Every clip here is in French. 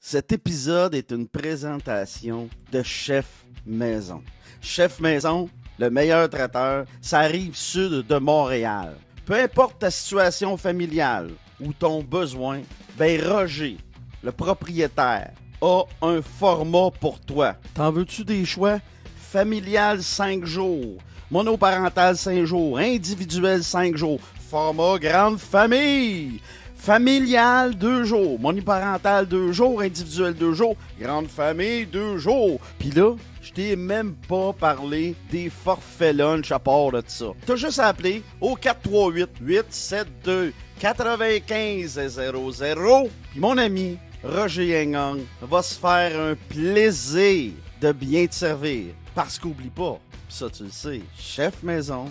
Cet épisode est une présentation de Chef Maison. Chef Maison, le meilleur traiteur, ça arrive sud de Montréal. Peu importe ta situation familiale ou ton besoin, ben Roger, le propriétaire, a un format pour toi. T'en veux-tu des choix? Familial 5 jours, monoparental 5 jours, individuel 5 jours, format grande famille. Familial, 2 jours. Monoparental, 2 jours. Individuel, 2 jours. Grande famille, 2 jours. Puis là, je t'ai même pas parlé des forfaits lunch à part de ça. T'as juste à appeler au 438-872-9500. Puis mon ami Roger Yengang va se faire un plaisir de bien te servir. Parce qu'oublie pas, ça tu le sais, Chef Maison,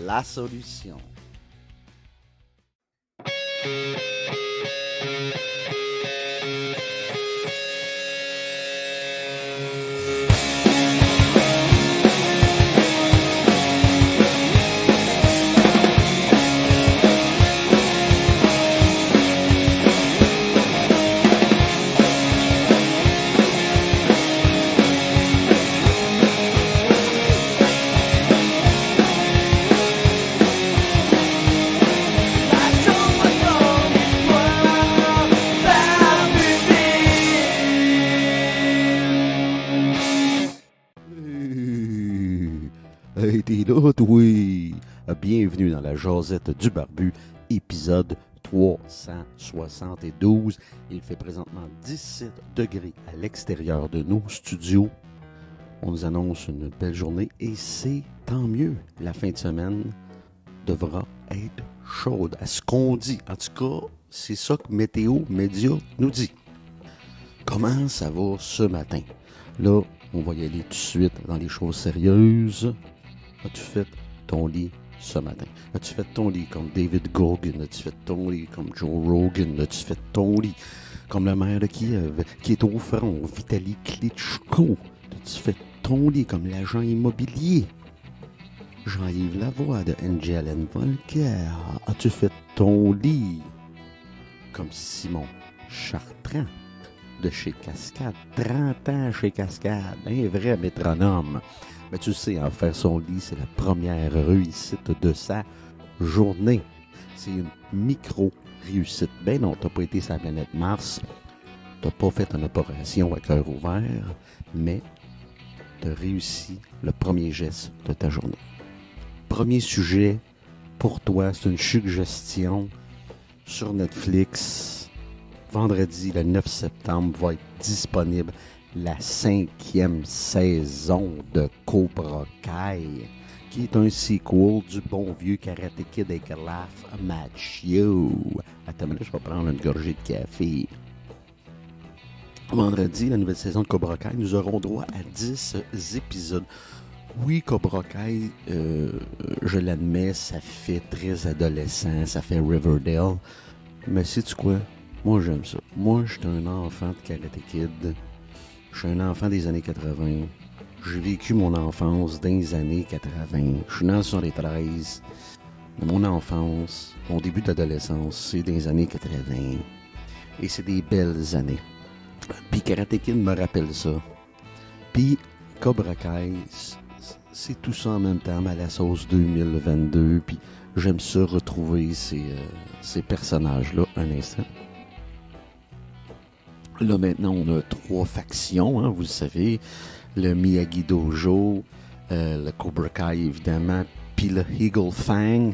la solution. Hey, t'es là, toi! Bienvenue dans la jasette du barbu, épisode 372. Il fait présentement 17 degrés à l'extérieur de nos studios. On nous annonce une belle journée et c'est tant mieux. La fin de semaine devra être chaude, à ce qu'on dit. En tout cas, c'est ça que Météo Média nous dit. Comment ça va ce matin? Là, on va y aller tout de suite dans les choses sérieuses. As-tu fait ton lit ce matin? As-tu fait ton lit comme David Goggin? As-tu fait ton lit comme Joe Rogan? As-tu fait ton lit comme le maire de Kiev qui est au front, Vitaly Klitschko? As-tu fait ton lit comme l'agent immobilier Jean-Yves Lavoie de Angel & Volker? As-tu fait ton lit comme Simon Chartrand de chez Cascade? 30 ans chez Cascade, un vrai métronome. Mais tu sais, en faire son lit, c'est la première réussite de sa journée. C'est une micro-réussite. Ben non, t'as pas été sur la planète Mars, t'as pas fait une opération à cœur ouvert, mais t'as réussi le premier geste de ta journée. Premier sujet pour toi, c'est une suggestion sur Netflix. Vendredi, le 9 septembre, va être disponible la 5e saison de Cobra Kai, qui est un sequel du bon vieux Karate Kid avec Ralph Macchio. Attends, là, je vais prendre une gorgée de café. Vendredi, la nouvelle saison de Cobra Kai, nous aurons droit à 10 épisodes. Oui, Cobra Kai, je l'admets, ça fait très adolescent, ça fait Riverdale. Mais sais-tu quoi? Moi, j'aime ça. Moi, je suis un enfant de Karate Kid. Je suis un enfant des années 80. J'ai vécu mon enfance dans les années 80. Je suis né en 73. Mon enfance, mon début d'adolescence, c'est dans les années 80. Et c'est des belles années. Puis Karate Kid me rappelle ça. Puis Cobra Kai, c'est tout ça en même temps, mais à la sauce 2022. Puis j'aime ça retrouver ces personnages-là un instant. Là, maintenant, on a 3 factions, hein, vous le savez. Le Miyagi Dojo, le Cobra Kai, évidemment, puis le Eagle Fang.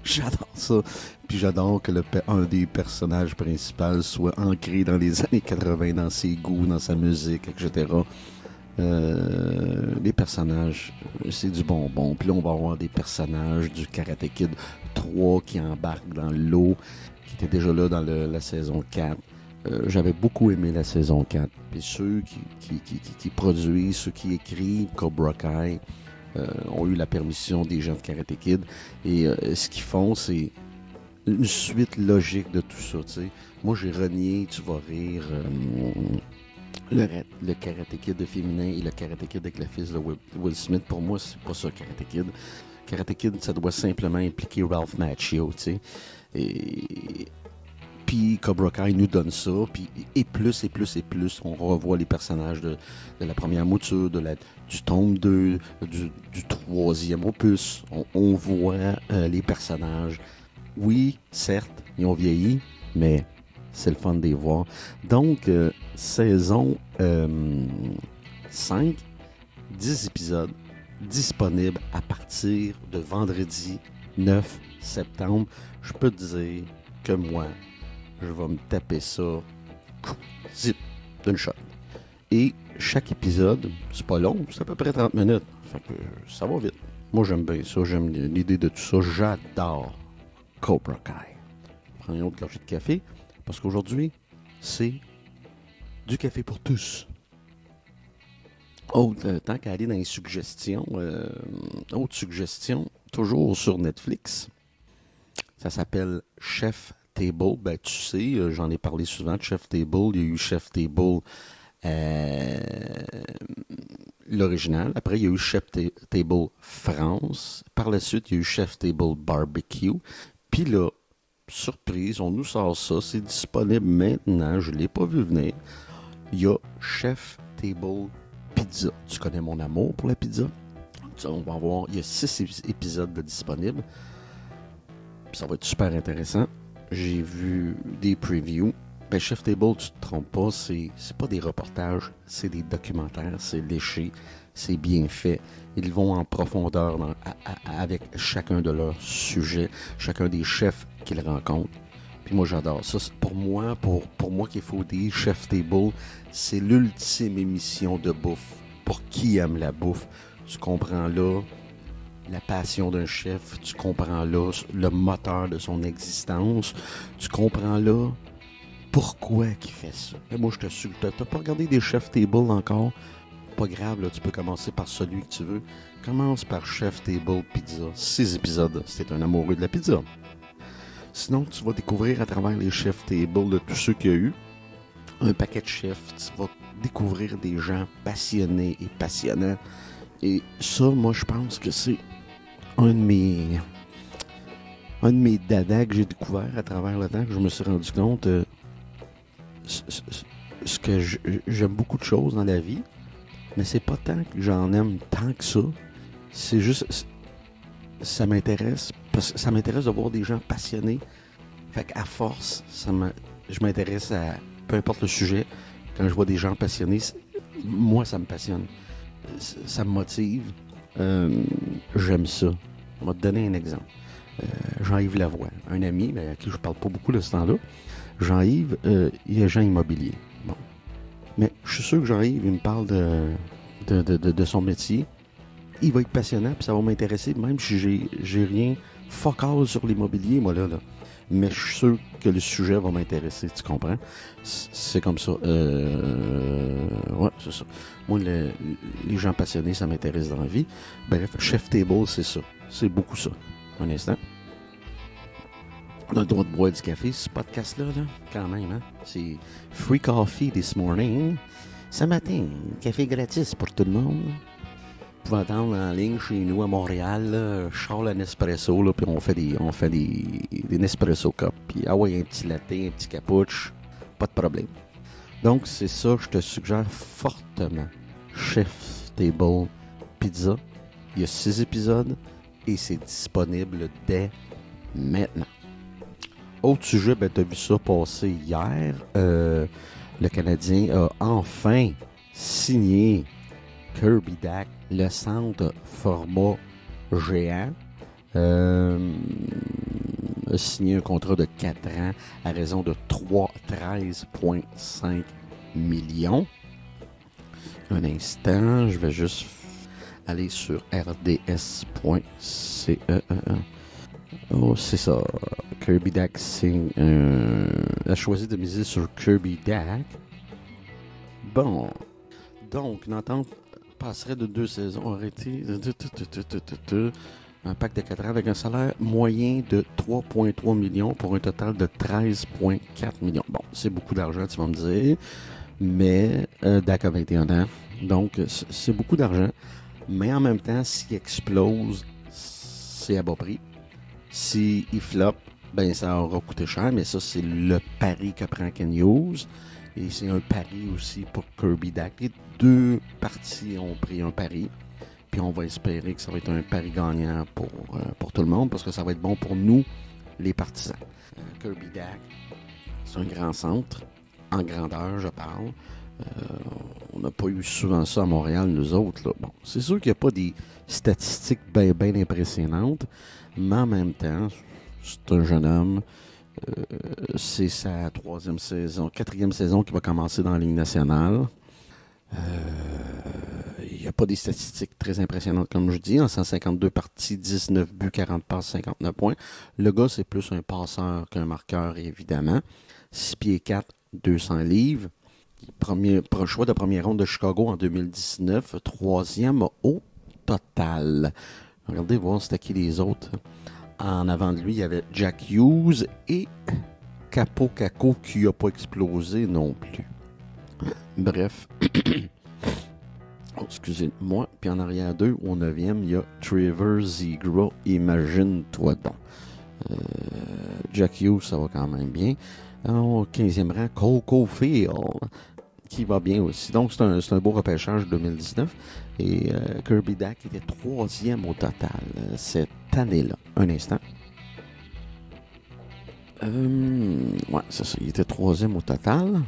J'adore ça. Puis j'adore que un des personnages principaux soit ancré dans les années 80, dans ses goûts, dans sa musique, etc. Les personnages, c'est du bonbon. Puis là, on va avoir des personnages du Karate Kid 3 qui embarquent dans l'eau, qui étaient déjà là dans la saison 4. J'avais beaucoup aimé la saison 4. Puis ceux qui produisent, ceux qui écrivent Cobra Kai ont eu la permission des gens de Karate Kid. Et ce qu'ils font, c'est une suite logique de tout ça. T'sais. Moi, j'ai renié, tu vas rire, le Karate Kid féminin et le Karate Kid avec le fils de Will Smith. Pour moi, c'est pas ça, Karate Kid. Karate Kid, ça doit simplement impliquer Ralph Macchio. Et Puis Cobra Kai nous donne ça, puis et plus, et plus, et plus. On revoit les personnages de la première mouture, du tome 2, du troisième opus. On voit les personnages. Oui, certes, ils ont vieilli, mais c'est le fun de les voir. Donc, saison 5, 10 épisodes disponibles à partir de vendredi 9 septembre. Je peux te dire que moi, je vais me taper ça zip, d'une shot. Et chaque épisode, c'est pas long, c'est à peu près 30 minutes. Fait que ça va vite. Moi, j'aime bien ça, j'aime l'idée de tout ça. J'adore Cobra Kai. Prends une autre gorgée de café, parce qu'aujourd'hui, c'est du café pour tous. Tant qu'à aller dans les suggestions, autre suggestion, toujours sur Netflix, ça s'appelle Chef Table. Ben, tu sais, j'en ai parlé souvent de Chef Table. Il y a eu Chef Table l'original. Après, il y a eu Chef Table France. Par la suite, il y a eu Chef Table Barbecue. Puis là, surprise, on nous sort ça. C'est disponible maintenant. Je ne l'ai pas vu venir. Il y a Chef Table Pizza. Tu connais mon amour pour la pizza? On va voir. Il y a 6 épisodes de disponibles. Ça va être super intéressant. J'ai vu des previews. Ben, Chef Table, tu te trompes pas, c'est pas des reportages, c'est des documentaires, c'est léché, c'est bien fait. Ils vont en profondeur avec chacun de leurs sujets, chacun des chefs qu'ils rencontrent. Puis moi, j'adore ça. Pour moi qui est foodie, Chef Table, c'est l'ultime émission de bouffe. Pour qui aime la bouffe, tu comprends là la passion d'un chef, tu comprends là le moteur de son existence, tu comprends là pourquoi il fait ça. Et moi, je te suis. T'as pas regardé des Chef Table encore? Pas grave, là, tu peux commencer par celui que tu veux. Commence par Chef Table Pizza. 6 épisodes. C'est un amoureux de la pizza. Sinon, tu vas découvrir à travers les Chef Table de tous ceux qu'il y a eu un paquet de chefs. Tu vas découvrir des gens passionnés et passionnants. Et ça, moi, je pense que c'est un de mes dadas que j'ai découvert à travers le temps, que je me suis rendu compte ce que j'aime beaucoup de choses dans la vie, mais c'est pas tant que j'en aime tant que ça. C'est juste, ça m'intéresse, parce que ça m'intéresse de voir des gens passionnés. Fait qu'à force, je m'intéresse à peu importe le sujet. Quand je vois des gens passionnés, moi, ça me passionne. Ça me motive. J'aime ça. Je vais te donner un exemple. Jean-Yves Lavoie, un ami à qui je parle pas beaucoup de ce temps-là. Jean-Yves, il est agent immobilier. Bon. Mais je suis sûr que Jean-Yves, il me parle de son métier. Il va être passionnant, puis ça va m'intéresser, même si j'ai rien fuck all sur l'immobilier, moi, là. Mais je suis sûr que le sujet va m'intéresser, tu comprends? C'est comme ça. Ouais, c'est ça. Moi, les gens passionnés, ça m'intéresse dans la vie. Bref, Chef Table, c'est ça. C'est beaucoup ça. Un instant. On a le droit de boire du café, ce podcast-là, là, quand même, hein? C'est free coffee this morning. Ce matin, café gratis pour tout le monde. Vous pouvez attendre en ligne chez nous à Montréal, là, je sors le Nespresso, là, puis on fait des Nespresso Cup. Puis, ah ouais, un petit latte, un petit cappuccino, pas de problème. Donc, c'est ça, je te suggère fortement. Chef Table Pizza. Il y a 6 épisodes et c'est disponible dès maintenant. Autre sujet, ben, tu as vu ça passer hier. Le Canadien a enfin signé Kirby Dach, le centre format géant. A signé un contrat de 4 ans à raison de 13,5 millions. Un instant, je vais juste aller sur rds.ce. Oh, c'est ça. Kirby Dach a choisi de miser sur Kirby Dach. Bon. Donc, l'entente passerait de 2 saisons, aurait été un pacte de 4 ans avec un salaire moyen de 3,3 millions pour un total de 13,4 millions. Bon, c'est beaucoup d'argent, tu vas me dire, mais Dach a 21 ans, donc c'est beaucoup d'argent, mais en même temps, s'il explose, c'est à bas prix. S'il flop, Ben, ça aura coûté cher, mais ça, c'est le pari que prend Ken Hughes. Et c'est un pari aussi pour Kirby Dack. Les deux parties ont pris un pari. Puis on va espérer que ça va être un pari gagnant pour tout le monde, parce que ça va être bon pour nous, les partisans. Kirby Dack, c'est un grand centre, en grandeur, je parle. On n'a pas eu souvent ça à Montréal, nous autres. Là. Bon, c'est sûr qu'il n'y a pas des statistiques bien impressionnantes, mais en même temps, c'est un jeune homme. C'est sa quatrième saison qui va commencer dans la Ligue nationale. Il n'y a pas des statistiques très impressionnantes, comme je dis. En 152 parties, 19 buts, 40 passes, 59 points. Le gars, c'est plus un passeur qu'un marqueur, évidemment. 6 pieds 4, 200 livres. Choix de première ronde de Chicago en 2019. Troisième au total. Regardez voir c'était qui les autres. En avant de lui, il y avait Jack Hughes et Capo Caco qui n'a pas explosé non plus. Bref. Oh, excusez-moi. Puis en arrière d'eux, au 9e, il y a Trevor Zegras. Imagine-toi donc. Jack Hughes, ça va quand même bien. Au 15e rang, Coco Field, qui va bien aussi. Donc, c'est un beau repêchage 2019. Et Kirby Dack était 3e au total cette année-là. Un instant. Ouais, c'est ça. Il était 3e au total.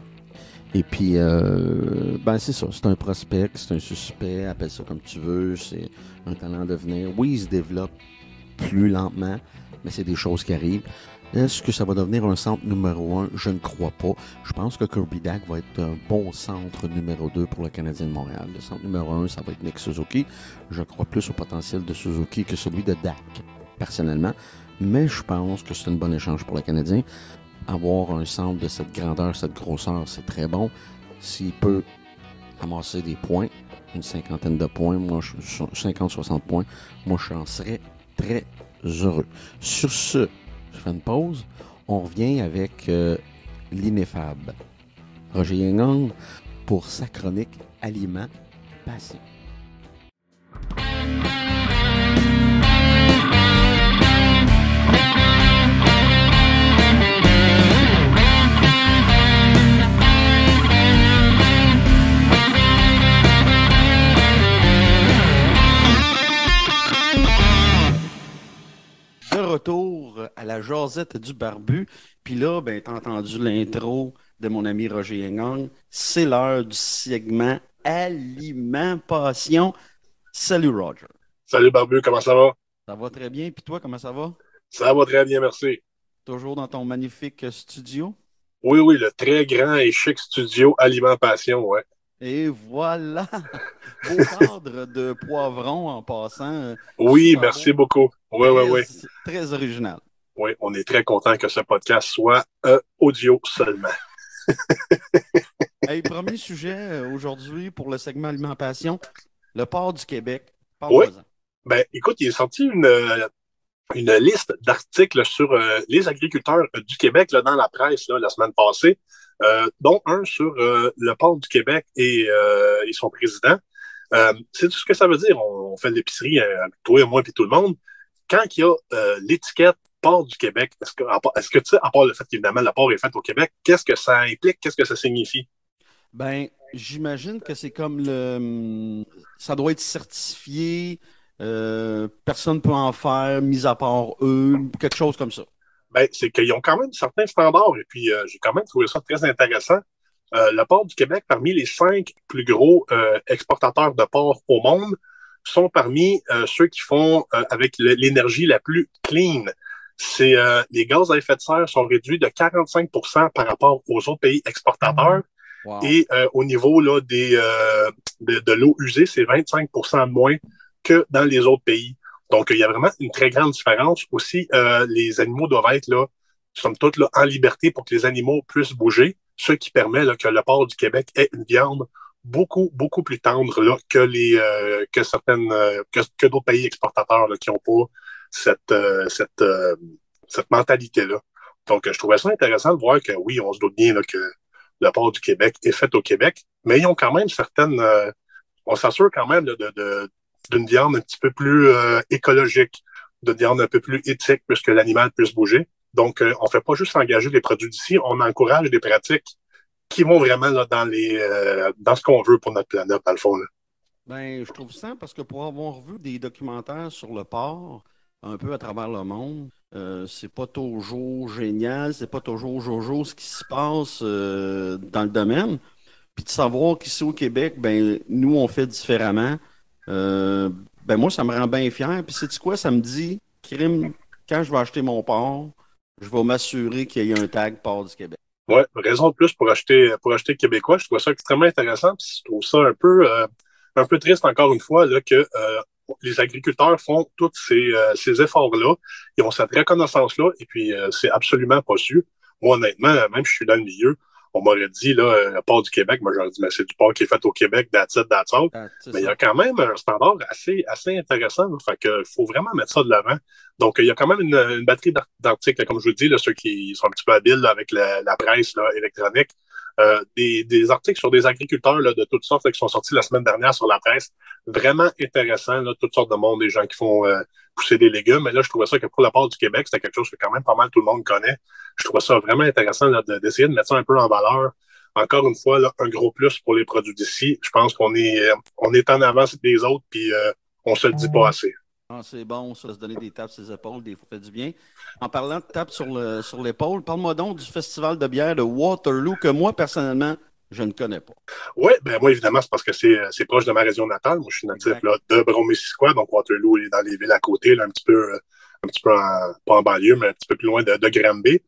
Et puis, c'est ça. C'est un prospect, c'est un suspect, appelle ça comme tu veux. C'est un talent à devenir. Oui, il se développe plus lentement, mais c'est des choses qui arrivent. Est-ce que ça va devenir un centre numéro 1? Je ne crois pas. Je pense que Kirby Dack va être un bon centre numéro 2 pour le Canadien de Montréal. Le centre numéro 1, ça va être Nick Suzuki. Je crois plus au potentiel de Suzuki que celui de Dack, personnellement. Mais je pense que c'est un bon échange pour le Canadien. Avoir un centre de cette grandeur, cette grosseur, c'est très bon. S'il peut amasser des points, une cinquantaine de points, 50-60 points, moi je en serais très heureux. Sur ce, je fais une pause. On revient avec l'ineffable Roger Yengang pour sa chronique Aliments Passion. De retour à la jasette du barbu. Puis là, ben, t'as entendu l'intro de mon ami Roger Yengang. C'est l'heure du segment Aliments Passion. Salut Roger. Salut Barbu, comment ça va? Ça va très bien. Puis toi, comment ça va? Ça va très bien, merci. Toujours dans ton magnifique studio? Oui, le très grand et chic studio Aliments Passion, ouais. Et voilà! Beau cadre de poivron en passant. Oui, Super merci beau. beaucoup. Oui. Très original. Oui, on est très content que ce podcast soit audio seulement. Hey, premier sujet aujourd'hui pour le segment Alimentation, le port du Québec. Oui, Parle-moi-en. ben écoute, il est sorti une liste d'articles sur les agriculteurs du Québec là, dans la presse là, la semaine passée, dont un sur le port du Québec et son président. C'est tout ce que ça veut dire. On fait de l'épicerie, toi et moi et tout le monde. Quand il y a l'étiquette port du Québec, est-ce que tu sais, à part le fait qu'évidemment le port est fait au Québec, qu'est-ce que ça implique? Qu'est-ce que ça signifie? Ben, j'imagine que c'est comme ça doit être certifié, personne ne peut en faire, mis à part eux, quelque chose comme ça. Ben, c'est qu'ils ont quand même certains standards et puis j'ai quand même trouvé ça très intéressant. Le port du Québec, parmi les 5 plus gros exportateurs de porc au monde, sont parmi ceux qui font avec l'énergie la plus clean. Les gaz à effet de serre sont réduits de 45% par rapport aux autres pays exportateurs. Wow. Et au niveau là, de l'eau usée, c'est 25% de moins que dans les autres pays. Donc, il y a vraiment une très grande différence. Aussi, les animaux doivent être là, somme toute, là, en liberté pour que les animaux puissent bouger, ce qui permet là, que le port du Québec ait une viande beaucoup plus tendre là, que certaines que d'autres pays exportateurs là, qui n'ont pas cette mentalité-là. Donc, je trouvais ça intéressant de voir que oui, on se doute bien là, que le port du Québec est fait au Québec, mais ils ont quand même certaines... on s'assure quand même d'une viande un petit peu plus écologique, d'une viande un peu plus éthique, puisque l'animal puisse bouger. Donc, on ne fait pas juste engager des produits d'ici, on encourage des pratiques qui vont vraiment là, dans ce qu'on veut pour notre planète, dans le fond. Là. Ben, je trouve ça parce que pour avoir vu des documentaires sur le porc, un peu à travers le monde, c'est pas toujours génial, c'est pas toujours jojo ce qui se passe dans le domaine. Puis de savoir qu'ici au Québec, ben, nous, on fait différemment. Euh, ben, moi, ça me rend bien fier. Puis, sais-tu quoi? Ça me dit, crime, quand je vais acheter mon porc, je vais m'assurer qu'il y ait un tag porc du Québec. Ouais, raison de plus pour acheter québécois. Je trouve ça extrêmement intéressant. Puis je trouve ça un peu triste encore une fois là, que les agriculteurs font tous ces efforts-là. Ils ont cette reconnaissance-là, et puis c'est absolument pas su. Moi, honnêtement, même si je suis dans le milieu, on m'aurait dit, là, le port du Québec, moi j'aurais dit, mais c'est du port qui est fait au Québec, that's it, that's all. Ah, c'est Mais il y ça. a quand même un standard assez intéressant. Là. Fait que faut vraiment mettre ça de l'avant. Donc, il y a quand même une batterie d'articles, comme je vous dis, là, ceux qui sont un petit peu habiles là, avec la presse là, électronique. Des articles sur des agriculteurs là, de toutes sortes là, qui sont sortis la semaine dernière sur la presse. Vraiment intéressant, là, toutes sortes de monde, des gens qui font pousser des légumes. Mais là, je trouvais ça que pour la part du Québec, c'était quelque chose que quand même pas mal tout le monde connaît. Je trouvais ça vraiment intéressant là, d'essayer de mettre ça un peu en valeur. Encore une fois, là, un gros plus pour les produits d'ici. Je pense on est en avance des autres, puis on se le dit pas assez. Ah, c'est bon, ça, se donner des tapes sur les épaules, des fois, fait du bien. En parlant de tapes sur l'épaule, parle-moi donc du festival de bière de Waterloo que moi, personnellement, je ne connais pas. Oui, ben moi, évidemment, c'est parce que c'est proche de ma région natale. Moi, je suis natif Exact. là, de Brome-Missisquoi, donc Waterloo est dans les villes à côté, là, un petit peu pas en banlieue, mais un petit peu plus loin de Granby.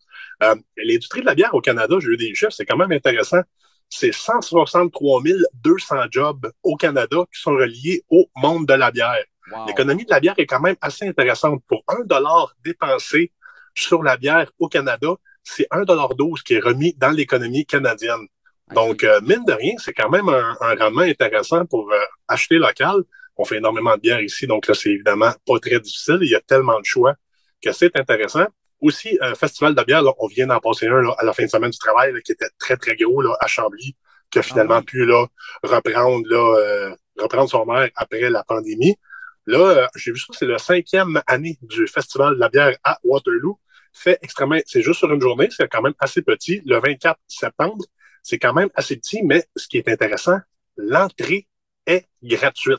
L'industrie de la bière au Canada, j'ai eu des chiffres, c'est quand même intéressant. C'est 163 200 jobs au Canada qui sont reliés au monde de la bière. Wow. L'économie de la bière est quand même assez intéressante. Pour 1 dollar dépensé sur la bière au Canada, c'est 1,12 qui est remis dans l'économie canadienne. Hey, Donc, mine de rien, c'est quand même un rendement intéressant pour acheter local. On fait énormément de bière ici, donc là, c'est évidemment pas très difficile. Il y a tellement de choix que c'est intéressant. Aussi, festival de bière, là, on vient d'en passer un là, à la fin de semaine du travail là, qui était très, très gros là, à Chambly, qui a ah finalement ouais? pu là, reprendre son air après la pandémie. Là, j'ai vu ça, c'est la 5e année du festival de la bière à Waterloo. Fait extrêmement, c'est juste sur une journée, c'est quand même assez petit. Le 24 septembre, c'est quand même assez petit, mais ce qui est intéressant, l'entrée est gratuite.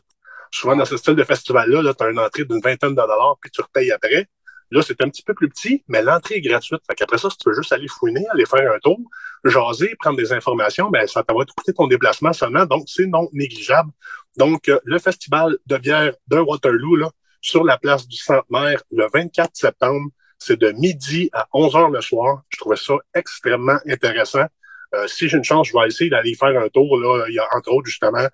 Souvent, dans Wow. ce style de festival-là, -là, tu as une entrée d'une vingtaine de dollars, puis tu repayes après. Là, c'est un petit peu plus petit, mais l'entrée est gratuite. Fait qu'après ça, si tu veux juste aller fouiner, aller faire un tour, jaser, prendre des informations, ben, ça va te coûter ton déplacement seulement, donc c'est non négligeable. Donc, le festival de bière de Waterloo, là, sur la place du Centenaire, le 24 septembre, c'est de midi à 11 heures le soir. Je trouvais ça extrêmement intéressant. Si j'ai une chance, je vais essayer d'aller faire un tour. Là. Il y a entre autres justement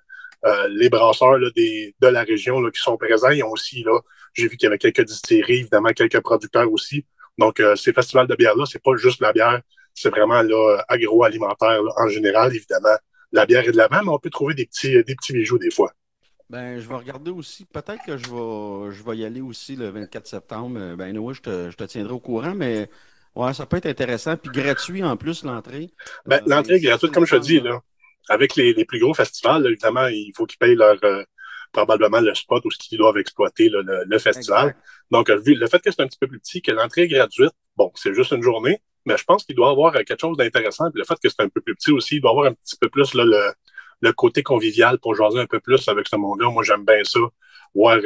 les brasseurs là, de la région là, qui sont présents. Ils ont aussi, là, j'ai vu qu'il y avait quelques distilleries, évidemment, quelques producteurs aussi. Donc, ces festivals de bière-là, c'est pas juste la bière, c'est vraiment là, agroalimentaire là, en général, évidemment. La bière est de l'avant, mais on peut trouver des petits bijoux des fois. Ben, je vais regarder aussi. Peut-être que je vais y aller aussi le 24 septembre. Ben, oui, je te tiendrai au courant, mais ouais, ça peut être intéressant. Puis gratuit en plus, l'entrée. Ben, Ben, l'entrée est c'est gratuite, le comme je te fun, dis, là. là. Avec les plus gros festivals, là, évidemment, il faut qu'ils payent probablement le spot où ils doivent exploiter là, le festival. Exact. Donc, vu le fait que c'est un petit peu plus petit, que l'entrée est gratuite, bon, c'est juste une journée, mais je pense qu'il doit y avoir quelque chose d'intéressant. Puis le fait que c'est un peu plus petit aussi, il doit y avoir un petit peu plus là, le côté convivial pour jaser un peu plus avec ce monde-là. Moi, j'aime bien ça. Voir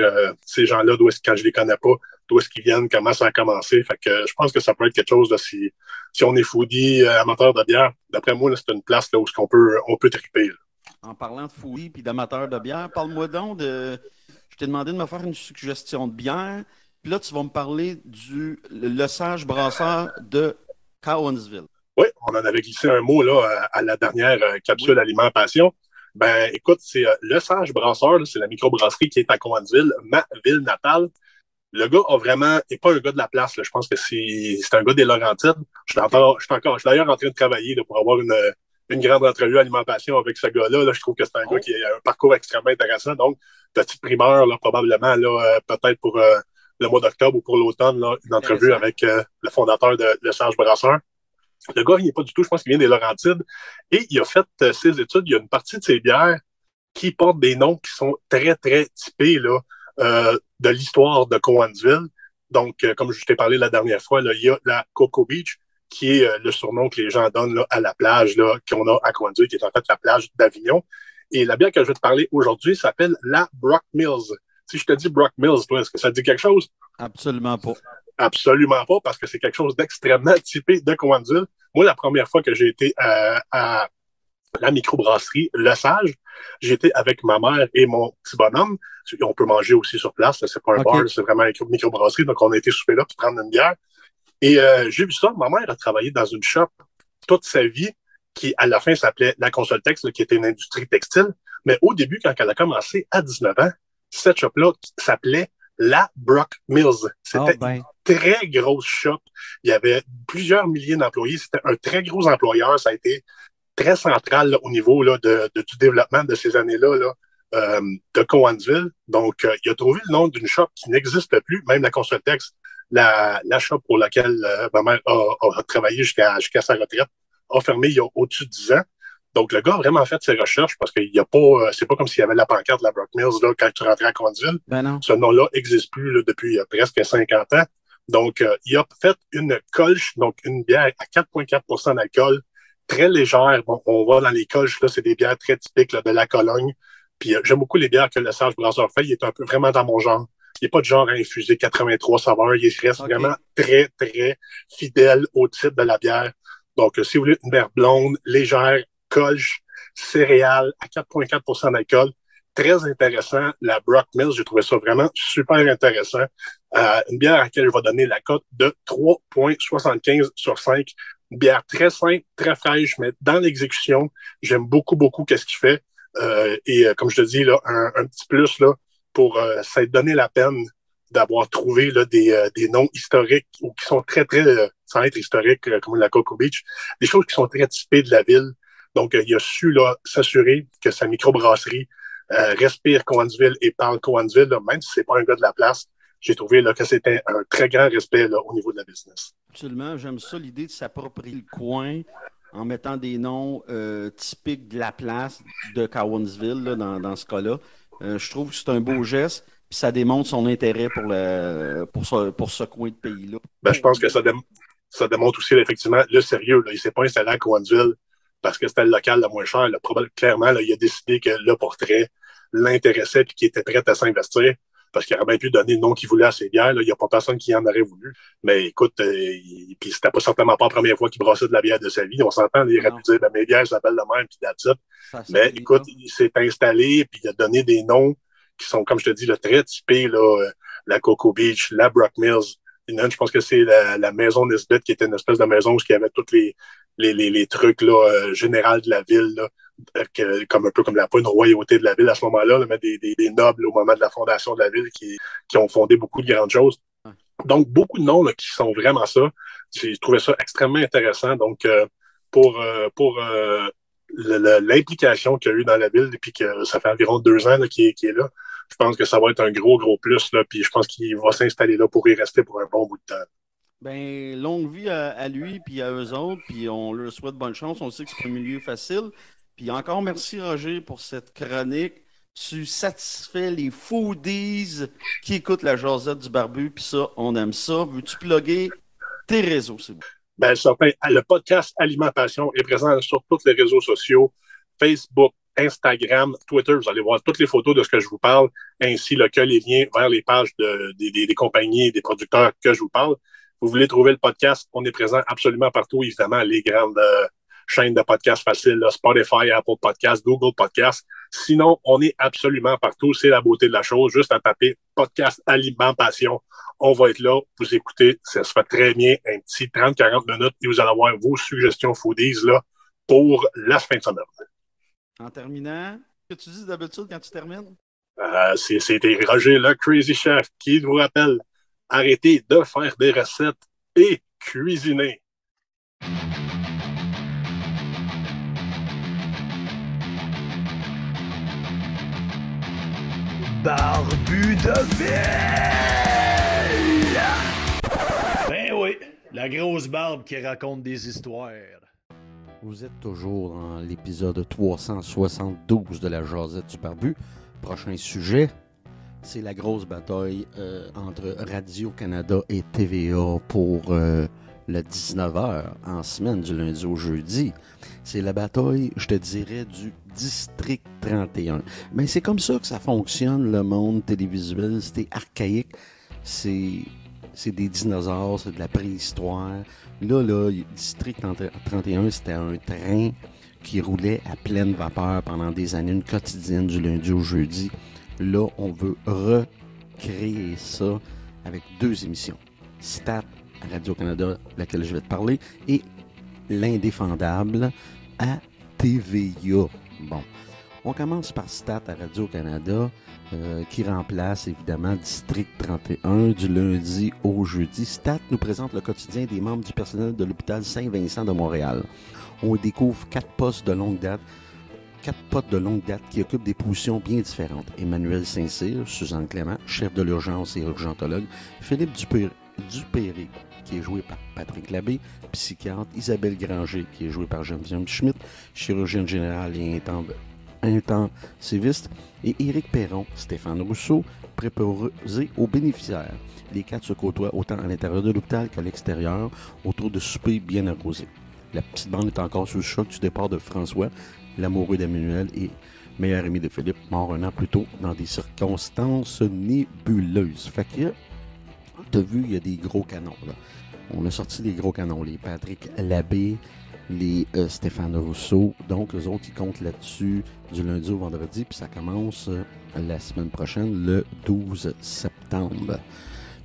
ces gens-là, quand je les connais pas, d'où est-ce qu'ils viennent, comment ça a commencé. Fait que je pense que ça peut être quelque chose là, si on est foodie, amateur de bière. D'après moi, là, c'est une place là, où on peut triper. Là. En parlant de fouillis puis d'amateurs de bière, parle-moi donc de. Je t'ai demandé de me faire une suggestion de bière. Puis là, tu vas me parler du Le Sage Brasseur de Cowansville. Oui, on en avait glissé un mot là, à la dernière capsule Oui. alimentation. Ben, écoute, c'est Le Sage Brasseur, là, c'est la microbrasserie qui est à Cowansville, ma ville natale. Le gars est pas un gars de la place. Là. Je pense que c'est un gars des Laurentides. OK. Je suis d'ailleurs en train de travailler là, pour avoir une grande entrevue alimentation avec ce gars-là. Là. Je trouve que c'est un gars Oh, qui a un parcours extrêmement intéressant. Donc, petite primeur, là, probablement, là, peut-être pour le mois d'octobre ou pour l'automne, là, une entrevue intéressant. avec le fondateur de Le Sage Brasseur. Le gars, il n'est pas du tout, je pense qu'il vient des Laurentides. Et il a fait ses études. Il y a une partie de ses bières qui portent des noms qui sont très, très typés là, de l'histoire de Cowansville. Donc, comme je t'ai parlé la dernière fois, là, il y a la Cocoa Beach, qui est le surnom que les gens donnent là, à la plage là, qu'on a à Cowansville, qui est en fait la plage d'Avignon. Et la bière que je vais te parler aujourd'hui s'appelle la Brock Mills. Si je te dis Brock Mills, toi, est-ce que ça te dit quelque chose? Absolument pas. Absolument pas, parce que c'est quelque chose d'extrêmement typé de Cowansville. Moi, la première fois que j'ai été à la microbrasserie Le Sage, j'étais avec ma mère et mon petit bonhomme. On peut manger aussi sur place, c'est pas un bar, c'est vraiment une microbrasserie. Donc, on a été souper là pour prendre une bière. Et j'ai vu ça. Ma mère a travaillé dans une shop toute sa vie qui, à la fin, s'appelait La Consoltex, qui était une industrie textile. Mais au début, quand elle a commencé à 19 ans, cette shop-là s'appelait La Brock Mills. C'était une très grosse shop. Il y avait plusieurs milliers d'employés. C'était un très gros employeur. Ça a été très central là, au niveau là, du développement de ces années-là de Cowansville. Donc, il a trouvé le nom d'une shop qui n'existe plus, même la Consoltex, la shop pour laquelle ma mère a travaillé jusqu'à sa retraite, a fermé il y a au-dessus de 10 ans. Donc, le gars a vraiment fait ses recherches parce qu'il y a pas, c'est pas comme s'il y avait la pancarte de la Brock Mills là, quand tu rentrais à Cowansville. Ben non. Ce nom-là n'existe plus là, depuis presque 50 ans. Donc, il a fait une colche, donc une bière à 4,4 % d'alcool, très légère. Bon, on voit dans les colches, là, c'est des bières très typiques là, de la Cologne. Puis j'aime beaucoup les bières que le Sage Brasseur fait. Il est un peu vraiment dans mon genre. Il n'est pas de genre à infuser 83 saveurs. Il reste vraiment très, très fidèle au titre de la bière. Donc, si vous voulez une bière blonde, légère, colche, céréales, à 4,4 % d'alcool, très intéressant. La Brock Mills, j'ai trouvé ça vraiment super intéressant. Une bière à laquelle je vais donner la cote de 3,75 sur 5. Une bière très simple, très fraîche, mais dans l'exécution, j'aime beaucoup, beaucoup qu'est-ce qu'il fait. Comme je te dis, là, un petit plus là, pour s'être donné la peine d'avoir trouvé là, des noms historiques ou qui sont très, très, sans être historiques, comme la Cocoa Beach, des choses qui sont très typées de la ville. Donc, il a su là, s'assurer que sa microbrasserie respire Cowansville et parle Cowansville, là, même si c'est pas un gars de la place. J'ai trouvé là, que c'était un très grand respect là, au niveau de la business. Absolument. J'aime ça, l'idée de s'approprier le coin en mettant des noms typiques de la place de Cowansville là, dans ce cas-là. Je trouve que c'est un beau geste, puis ça démontre son intérêt pour ce coin de pays-là. Ben, je pense que ça démontre aussi effectivement le sérieux. Là. Il ne s'est pas installé à Cowansville parce que c'était le local le moins cher. Là. Clairement, là, il a décidé que le portrait l'intéressait et qu'il était prêt à s'investir parce qu'il aurait bien pu donner le nom qu'il voulait à ses bières. Là. Il n'y a pas personne qui en aurait voulu. Mais écoute, puis c'était pas certainement pas la première fois qu'il brassait de la bière de sa vie. On s'entend, il aurait pu dire, ben, mes bières s'appellent de même, puis that's it. Mais écoute, il s'est installé, puis il a donné des noms qui sont, comme je te dis, là, très typés, là, la Cocoa Beach, la Brock Mills. Je pense que c'est la maison Nesbitt qui était une espèce de maison où il y avait tous les trucs là, généraux de la ville, là, comme un peu comme pas une royauté de la ville à ce moment-là, mais des nobles au moment de la fondation de la ville qui ont fondé beaucoup de grandes choses. Donc, beaucoup de noms là, qui sont vraiment ça. J'ai trouvé ça extrêmement intéressant. Donc, pour l'implication qu'il y a eu dans la ville, puis que ça fait environ 2 ans là, qu'il est là, je pense que ça va être un gros, gros plus. Là, puis je pense qu'il va s'installer là pour y rester pour un bon bout de temps. Ben, longue vie à lui puis à eux autres, puis on leur souhaite bonne chance. On sait que c'est pas un milieu facile. Puis encore merci, Roger, pour cette chronique. Tu satisfais les foodies qui écoutent la jasette du barbu, puis ça, on aime ça. Veux-tu plugger tes réseaux, c'est bon? Ben, certain. Le podcast Alimentation est présent sur tous les réseaux sociaux, Facebook, Instagram, Twitter. Vous allez voir toutes les photos de ce que je vous parle, ainsi que les liens vers les pages des compagnies et des producteurs que je vous parle. Vous voulez trouver le podcast, on est présent absolument partout, évidemment, les grandes chaînes de podcasts faciles, là, Spotify, Apple Podcasts, Google Podcasts. Sinon, on est absolument partout. C'est la beauté de la chose. Juste à taper podcast Alimentation. On va être là. Vous écoutez. Ça se fait très bien. Un petit 30-40 minutes et vous allez avoir vos suggestions foodies là, pour la fin de semaine. En terminant, qu'est-ce que tu dis d'habitude quand tu termines? C'était Roger, le Crazy Chef, qui vous rappelle arrêtez de faire des recettes et cuisiner. Barbu de ville! Ben oui, la grosse barbe qui raconte des histoires. Vous êtes toujours dans l'épisode 372 de la Jasette du Barbu. Prochain sujet, C'est la grosse bataille entre Radio-Canada et TVA pour le 19h en semaine, du lundi au jeudi. C'est la bataille, je te dirais, du District 31. Mais c'est comme ça que ça fonctionne, le monde télévisuel. C'était archaïque. C'est des dinosaures, c'est de la préhistoire. Là, District 31, c'était un train qui roulait à pleine vapeur pendant des années, une quotidienne du lundi au jeudi. Là, on veut recréer ça avec 2 émissions. Stat à Radio-Canada, laquelle je vais te parler, et l'Indéfendable à TVA. Bon, on commence par Stat à Radio-Canada, qui remplace évidemment District 31 du lundi au jeudi. Stat nous présente le quotidien des membres du personnel de l'hôpital Saint-Vincent de Montréal. On découvre 4 postes de longue date qui occupent des positions bien différentes. Emmanuel Saint-Cyr, Suzanne Clément, chef de l'urgence et urgentologue. Philippe Dupéré, qui est joué par Patrick Labbé. Psychiatre, Isabelle Granger, qui est jouée par Geneviève Schmidt. Chirurgienne générale et intensiviste. Et Éric Perron, Stéphane Rousseau, préposé aux bénéficiaires. Les 4 se côtoient autant à l'intérieur de l'hôpital qu'à l'extérieur, autour de soupers bien arrosés. La petite bande est encore sous le choc du départ de François, l'amoureux d'Emmanuel et meilleur ami de Philippe, mort un an plus tôt dans des circonstances nébuleuses. Fait que, t'as vu, il y a des gros canons, là. On a sorti des gros canons, les Patrick Labbé, les Stéphane Rousseau. Donc, eux autres, ils comptent là-dessus du lundi au vendredi, puis ça commence la semaine prochaine, le 12 septembre.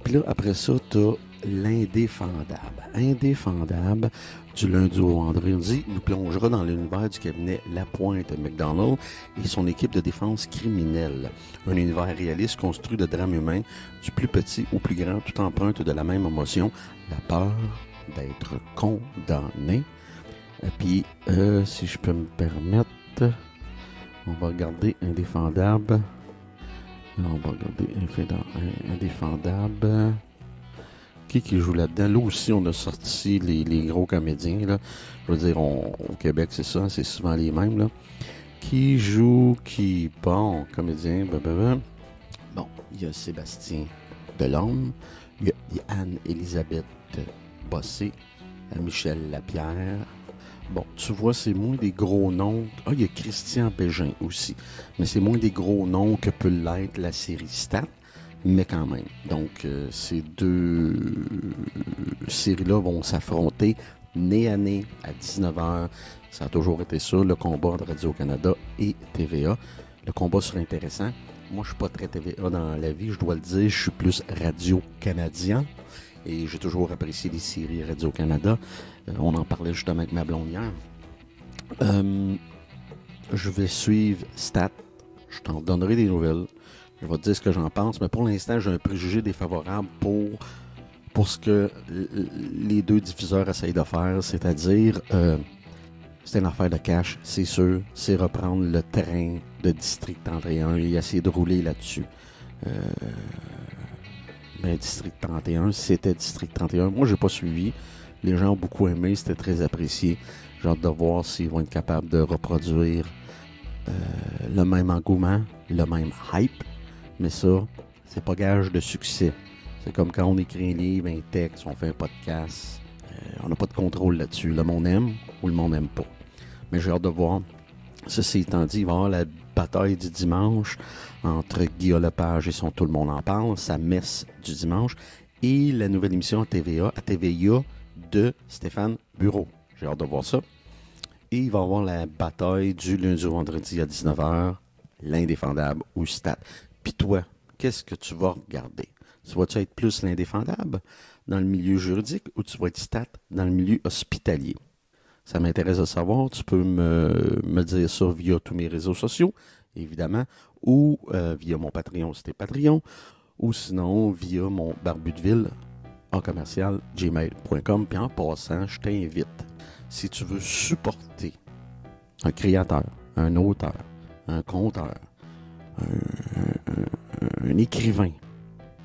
Puis là, après ça, t'as l'Indéfendable. Indéfendable, du lundi au vendredi, nous plongera dans l'univers du cabinet Lapointe McDonald et son équipe de défense criminelle. Un univers réaliste construit de drames humains, du plus petit au plus grand, tout empreinte de la même émotion, la peur d'être condamné. Et puis, si je peux me permettre, on va regarder Indéfendable. On va regarder Indéfendable. Qui joue là-dedans? Là aussi, on a sorti les gros comédiens, là. Je veux dire, au Québec, c'est ça, c'est souvent les mêmes, là. Bon, comédien, blablabla. Bon, il y a Sébastien Delorme, il y a Anne-Élisabeth Bossé, Michel Lapierre. Bon, tu vois, c'est moins des gros noms. Ah, il y a Christian Bégin aussi. Mais c'est moins des gros noms que peut l'être la série Stat. Mais quand même. Donc, ces 2 séries-là vont s'affronter nez à nez à 19h. Ça a toujours été ça, le combat entre Radio-Canada et TVA. Le combat sera intéressant. Moi, je suis pas très TVA dans la vie, je dois le dire. Je suis plus Radio-Canadien. Et j'ai toujours apprécié les séries Radio-Canada. On en parlait justement avec ma blonde hier. Je vais suivre Stat. Je t'en donnerai des nouvelles. Je vais te dire ce que j'en pense, mais pour l'instant, j'ai un préjugé défavorable pour ce que les 2 diffuseurs essayent de faire, c'est-à-dire, c'est une affaire de cash, c'est sûr, c'est reprendre le train de District 31 et essayer de rouler là-dessus. Ben, District 31, c'était District 31. Moi, j'ai pas suivi. Les gens ont beaucoup aimé, c'était très apprécié. J'ai hâte de voir s'ils vont être capables de reproduire le même engouement, le même hype. Mais ça, c'est pas gage de succès. C'est comme quand on écrit un livre, un texte, on fait un podcast. On n'a pas de contrôle là-dessus. Le monde aime ou le monde n'aime pas. Mais j'ai hâte de voir. Ceci étant dit, il va y avoir la bataille du dimanche entre Guillaume Lepage et son Tout le monde en parle, sa messe du dimanche, et la nouvelle émission à TVA de Stéphane Bureau. J'ai hâte de voir ça. Et il va y avoir la bataille du lundi au vendredi à 19h, l'Indéfendable ou Stat. Puis toi, qu'est-ce que tu vas regarder? Tu vas-tu être plus l'Indéfendable dans le milieu juridique ou tu vas être Stat dans le milieu hospitalier? Ça m'intéresse de savoir. Tu peux me dire ça via tous mes réseaux sociaux, évidemment, ou via mon Patreon si t'es Patreon, ou sinon via mon barbudeville en commercial gmail.com. Puis en passant, je t'invite, si tu veux supporter un créateur, un auteur, un conteur, un écrivain,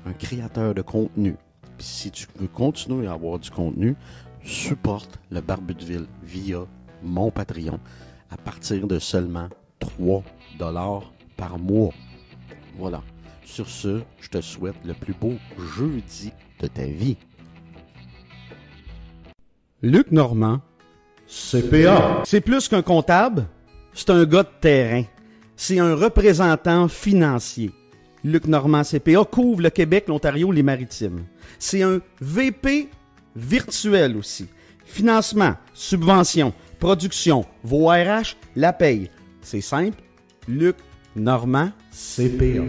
un créateur de contenu. Puis si tu veux continuer à avoir du contenu, supporte le Barbudeville via mon Patreon à partir de seulement 3$ par mois. Voilà. Sur ce, je te souhaite le plus beau jeudi de ta vie. Luc Normand, CPA. C'est plus qu'un comptable, c'est un gars de terrain. C'est un représentant financier. Luc Normand, CPA, couvre le Québec, l'Ontario, les Maritimes. C'est un VP virtuel aussi. Financement, subvention, production, vos RH, la paye. C'est simple, Luc Normand, CPA.